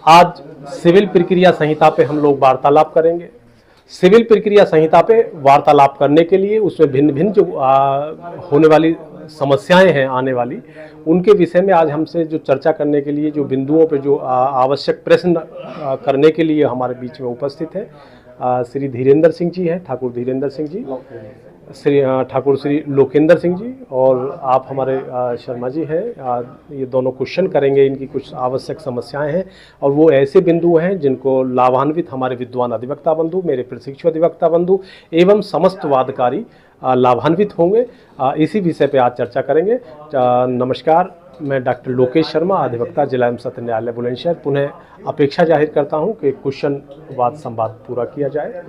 आज सिविल प्रक्रिया संहिता पे हम लोग वार्तालाप करेंगे। सिविल प्रक्रिया संहिता पे वार्तालाप करने के लिए उसमें भिन्न भिन्न जो होने वाली समस्याएं हैं आने वाली, उनके विषय में आज हमसे जो चर्चा करने के लिए जो बिंदुओं पे जो आवश्यक प्रश्न करने के लिए हमारे बीच में उपस्थित है श्री धीरेंद्र सिंह जी हैं, ठाकुर धीरेंद्र सिंह जी, ठाकुर श्री लोकेंद्र सिंह जी, और आप हमारे शर्मा जी हैं। ये दोनों क्वेश्चन करेंगे, इनकी कुछ आवश्यक समस्याएं हैं और वो ऐसे बिंदु हैं जिनको लाभान्वित हमारे विद्वान अधिवक्ता बंधु, मेरे प्रशिक्षु अधिवक्ता बंधु एवं समस्त वादकारी लाभान्वित होंगे। इसी विषय पे आज चर्चा करेंगे। नमस्कार, मैं डॉक्टर लोकेश शर्मा, अधिवक्ता जिला एवं सत्र न्यायालय बुलंदशहर, पुनः अपेक्षा जाहिर करता हूं कि क्वेश्चन वाद संवाद पूरा किया जाए।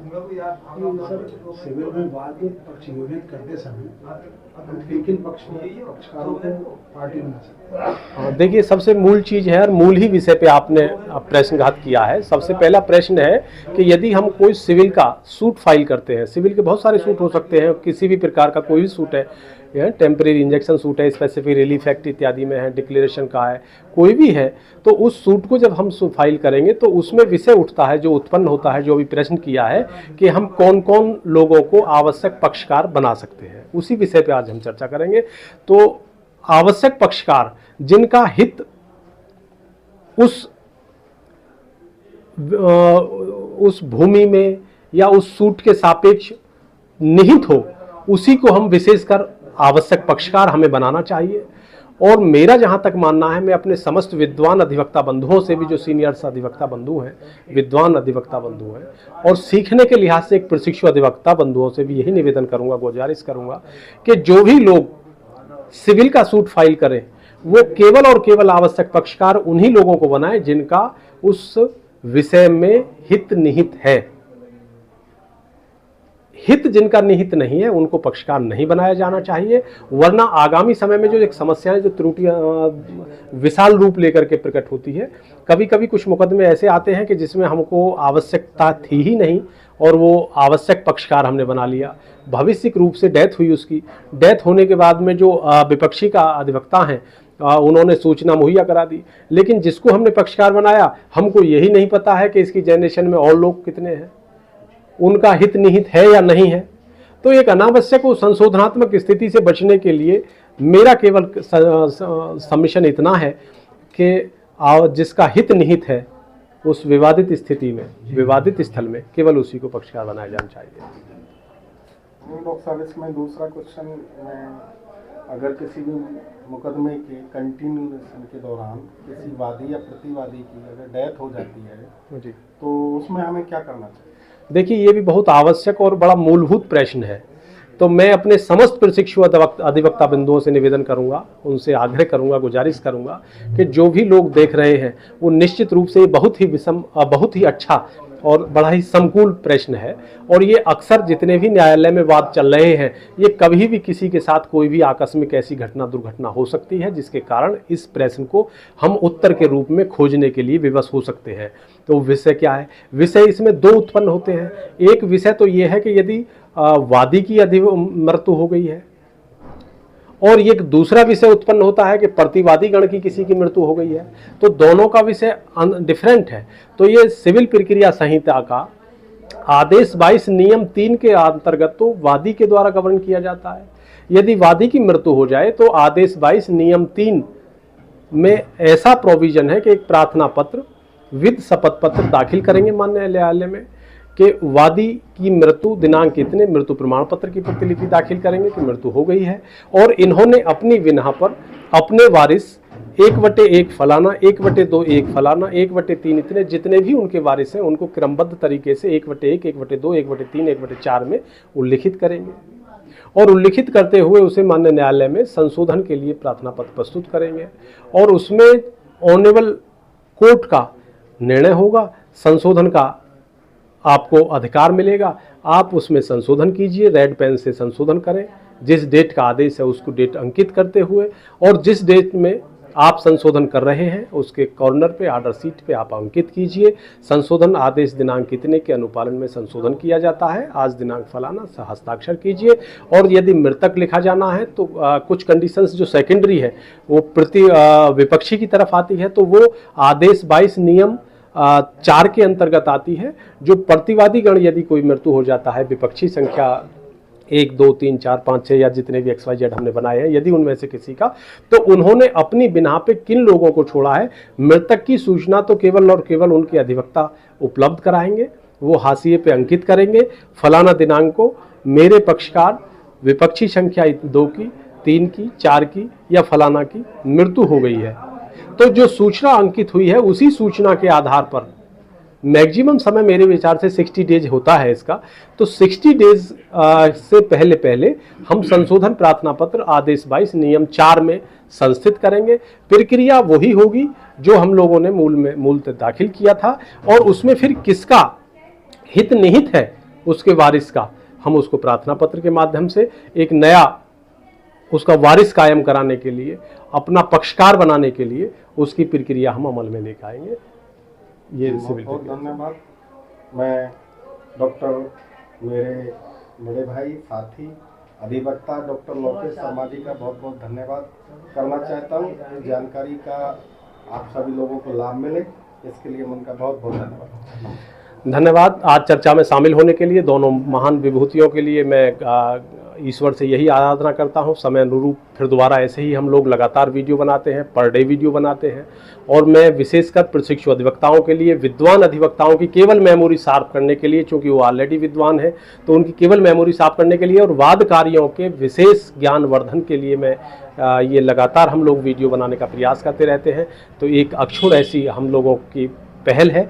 सर, सिविल में वाद पक्ष योजित करते समय एक पक्ष में पक्षकारों को पार्टी बना सकते हैं। देखिए, सबसे मूल चीज़ है और मूल ही विषय पे आपने प्रश्नघात किया है। सबसे पहला प्रश्न है कि यदि हम कोई सिविल का सूट फाइल करते हैं, सिविल के बहुत सारे सूट हो सकते हैं, किसी भी प्रकार का कोई भी सूट है, टेम्परेरी इंजेक्शन सूट है, स्पेसिफिक रिलीफ एक्ट इत्यादि में है, डिक्लेरेशन का है, कोई भी है, तो उस सूट को जब हम फाइल करेंगे तो उसमें विषय उठता है, जो उत्पन्न होता है, जो भी प्रश्न किया है कि हम कौन कौन लोगों को आवश्यक पक्षकार बना सकते हैं, उसी विषय पे आज हम चर्चा करेंगे। तो आवश्यक पक्षकार जिनका हित उस भूमि में या उस सूट के सापेक्ष निहित हो, उसी को हम विशेषकर आवश्यक पक्षकार हमें बनाना चाहिए। और मेरा जहां तक मानना है, मैं अपने समस्त विद्वान अधिवक्ता बंधुओं से भी, जो सीनियर्स अधिवक्ता बंधु हैं, विद्वान अधिवक्ता बंधु हैं, और सीखने के लिहाज से एक प्रशिक्षु अधिवक्ता बंधुओं से भी यही निवेदन करूंगा, गुजारिश करूंगा कि जो भी लोग सिविल का सूट फाइल करें वो केवल और केवल आवश्यक पक्षकार उन्हीं लोगों को बनाएं जिनका उस विषय में हित निहित है। हित जिनका निहित नहीं है उनको पक्षकार नहीं बनाया जाना चाहिए, वरना आगामी समय में जो एक समस्याएं, जो त्रुटियां विशाल रूप लेकर के प्रकट होती है। कभी कभी कुछ मुकदमे ऐसे आते हैं कि जिसमें हमको आवश्यकता थी ही नहीं और वो आवश्यक पक्षकार हमने बना लिया। भविष्यिक रूप से डेथ हुई, उसकी डेथ होने के बाद में जो विपक्षी का अधिवक्ता हैं उन्होंने सूचना मुहैया करा दी, लेकिन जिसको हमने पक्षकार बनाया हमको यही नहीं पता है कि इसकी जनरेशन में और लोग कितने हैं, उनका हित निहित है या नहीं है। तो एक अनावश्यक और संशोधनात्मक स्थिति से बचने के लिए मेरा केवल सबमिशन इतना है कि जिसका हित निहित है उस विवादित स्थिति में, विवादित स्थल में, केवल उसी को पक्षकार बनाया जाना चाहिए। डॉक्टर साहब, इसमें दूसरा क्वेश्चन में, अगर किसी भी मुकदमे के कंटिन्यूएशन के दौरान किसी वादी या प्रतिवादी की अगर डेथ हो जाती है जी, तो उसमें हमें क्या करना चाहिए? देखिए, ये भी बहुत आवश्यक और बड़ा मूलभूत प्रश्न है। तो मैं अपने समस्त प्रशिक्षु अधिवक्ता बिंदुओं से निवेदन करूंगा, उनसे आग्रह करूंगा, गुजारिश करूंगा कि जो भी लोग देख रहे हैं वो निश्चित रूप से बहुत ही अच्छा और बड़ा ही संकुल प्रश्न है। और ये अक्सर जितने भी न्यायालय में वाद चल रहे हैं, ये कभी भी किसी के साथ कोई भी आकस्मिक ऐसी घटना दुर्घटना हो सकती है जिसके कारण इस प्रश्न को हम उत्तर के रूप में खोजने के लिए विवश हो सकते हैं। तो विषय क्या है? विषय इसमें दो उत्पन्न होते हैं। एक विषय तो ये है कि यदि वादी की मृत्यु हो गई है, और एक दूसरा विषय उत्पन्न होता है कि प्रतिवादी गण की किसी की मृत्यु हो गई है। तो दोनों का विषय डिफरेंट है। तो ये सिविल प्रक्रिया संहिता का आदेश 22 नियम 3 के अंतर्गत तो वादी के द्वारा गवर्न किया जाता है। यदि वादी की मृत्यु हो जाए तो आदेश 22 नियम 3 में ऐसा प्रोविजन है कि एक प्रार्थना पत्र विद शपथ पत्र दाखिल करेंगे माननीय न्यायालय में कि वादी की मृत्यु दिनांक इतने, मृत्यु प्रमाण पत्र की प्रतिलिपि दाखिल करेंगे कि मृत्यु हो गई है, और इन्होंने अपनी विनह पर अपने वारिस 1/1 फलाना, 1/2 1 फलाना, 1/3 इतने जितने भी उनके वारिस हैं उनको क्रमबद्ध तरीके से 1/1, 1/2, 1/3, 1/4 में उल्लिखित करेंगे, और उल्लिखित करते हुए उसे माननीय न्यायालय में संशोधन के लिए प्रार्थना पत्र प्रस्तुत करेंगे, और उसमें ऑनरेबल कोर्ट का निर्णय होगा, संशोधन का आपको अधिकार मिलेगा। आप उसमें संशोधन कीजिए, रेड पेन से संशोधन करें, जिस डेट का आदेश है उसको डेट अंकित करते हुए, और जिस डेट में आप संशोधन कर रहे हैं उसके कॉर्नर पे ऑर्डर शीट पे आप अंकित कीजिए, संशोधन आदेश दिनांक इतने के अनुपालन में संशोधन किया जाता है, आज दिनांक फलाना, हस्ताक्षर कीजिए। और यदि मृतक लिखा जाना है तो कुछ कंडीशंस जो सेकेंडरी है वो विपक्षी की तरफ आती है, तो वो आदेश 22 नियम 4 के अंतर्गत आती है। जो प्रतिवादी गण यदि कोई मृत्यु हो जाता है, विपक्षी संख्या 1 2 3 4 5 6 या जितने भी XYZ हमने बनाए हैं, यदि उनमें से किसी का, तो उन्होंने अपनी बिना पे किन लोगों को छोड़ा है, मृतक की सूचना तो केवल और केवल उनके अधिवक्ता उपलब्ध कराएंगे। वो हाशिए पे अंकित करेंगे, फलाना दिनांक को मेरे पक्षकार विपक्षी संख्या 2 की 3 की 4 की या फलाना की मृत्यु हो गई है। तो जो सूचना अंकित हुई है उसी सूचना के आधार पर मैक्सिमम समय मेरे विचार से 60 डेज होता है इसका, तो 60 डेज से पहले हम संशोधन प्रार्थना पत्र आदेश 22 नियम 4 में संस्थित करेंगे। प्रक्रिया वही होगी जो हम लोगों ने मूलतः दाखिल किया था, और उसमें फिर किसका हित निहित है उसके वारिस का, हम उसको प्रार्थना पत्र के माध्यम से एक नया उसका वारिस कायम कराने के लिए, अपना पक्षकार बनाने के लिए उसकी प्रक्रिया हम अमल में लेकर आएंगे। ये बहुत धन्यवाद। मैं डॉक्टर मेरे बड़े भाई साथी अधिवक्ता डॉक्टर लोकेश शर्मा जी का बहुत बहुत धन्यवाद करना चाहता हूँ। जानकारी का आप सभी लोगों को लाभ मिले, इसके लिए मैं उनका बहुत बहुत धन्यवाद। आज चर्चा में शामिल होने के लिए दोनों महान विभूतियों के लिए मैं ईश्वर से यही आराधना करता हूँ। समय अनुरूप फिर दोबारा ऐसे ही हम लोग लगातार वीडियो बनाते हैं, पर डे वीडियो बनाते हैं, और मैं विशेषकर प्रशिक्षु अधिवक्ताओं के लिए, विद्वान अधिवक्ताओं की केवल मेमोरी शार्प करने के लिए, चूँकि वो ऑलरेडी विद्वान है तो उनकी केवल मेमोरी शार्प करने के लिए और वादकारियों के विशेष ज्ञान वर्धन के लिए मैं ये लगातार हम लोग वीडियो बनाने का प्रयास करते रहते हैं। तो एक अक्षुण ऐसी हम लोगों की पहल है,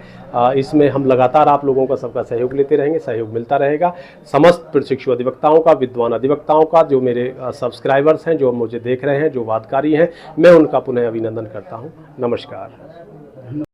इसमें हम लगातार आप लोगों का सबका सहयोग लेते रहेंगे, सहयोग मिलता रहेगा। समस्त प्रशिक्षु अधिवक्ताओं का, विद्वान अधिवक्ताओं का, जो मेरे सब्सक्राइबर्स हैं, जो मुझे देख रहे हैं, जो वादकारी हैं, मैं उनका पुनः अभिनंदन करता हूं। नमस्कार।